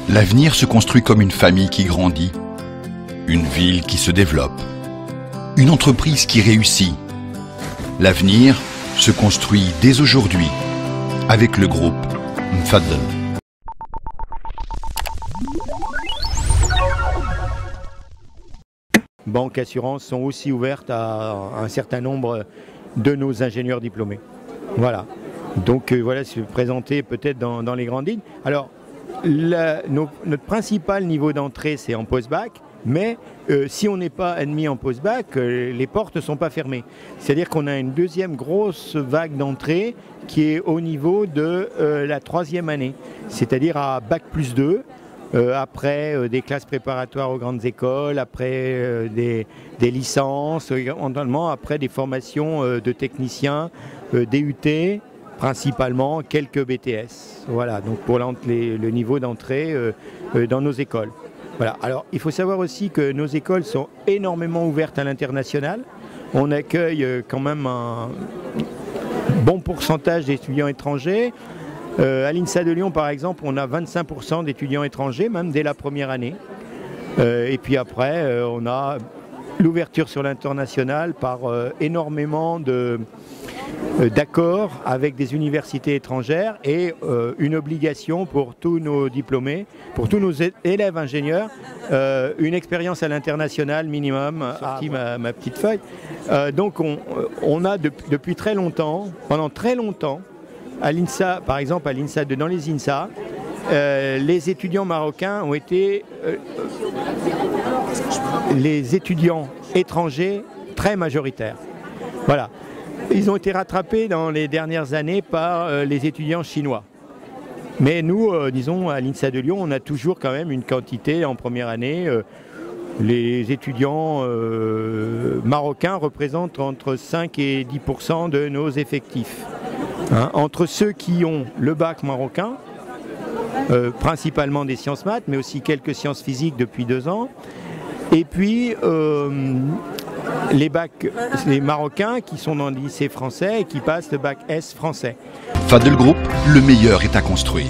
L'avenir se construit comme une famille qui grandit, une ville qui se développe, une entreprise qui réussit. L'avenir se construit dès aujourd'hui avec le groupe Mfaddel. Banques, assurances sont aussi ouvertes à un certain nombre de nos ingénieurs diplômés. Voilà. Donc voilà, se présenter peut-être dans les grandes lignes. Alors, notre principal niveau d'entrée, c'est en post-bac, mais si on n'est pas admis en post-bac, les portes ne sont pas fermées. C'est-à-dire qu'on a une deuxième grosse vague d'entrée qui est au niveau de la troisième année, c'est-à-dire à bac plus 2. Après des classes préparatoires aux grandes écoles, après des licences, éventuellement après des formations de techniciens, DUT, principalement quelques BTS. Voilà, donc pour le niveau d'entrée dans nos écoles. Voilà. Alors il faut savoir aussi que nos écoles sont énormément ouvertes à l'international. On accueille quand même un bon pourcentage d'étudiants étrangers. À l'INSA de Lyon, par exemple, on a 25% d'étudiants étrangers, même dès la première année. Et puis après, on a l'ouverture sur l'international par énormément d'accords avec des universités étrangères et une obligation pour tous nos diplômés, pour tous nos élèves ingénieurs, une expérience à l'international minimum. Sorti ma petite feuille. Donc on a depuis très longtemps, pendant très longtemps, à l'INSA, par exemple, dans les INSA, les étudiants marocains ont été les étudiants étrangers très majoritaires. Voilà. Ils ont été rattrapés dans les dernières années par les étudiants chinois. Mais nous, disons, à l'INSA de Lyon, on a toujours quand même une quantité en première année. Les étudiants marocains représentent entre 5 et 10% de nos effectifs. Hein, entre ceux qui ont le bac marocain, principalement des sciences maths, mais aussi quelques sciences physiques depuis 2 ans, et puis les Marocains qui sont dans le lycée français et qui passent le bac S français. Mfaddel Group, le meilleur est à construire.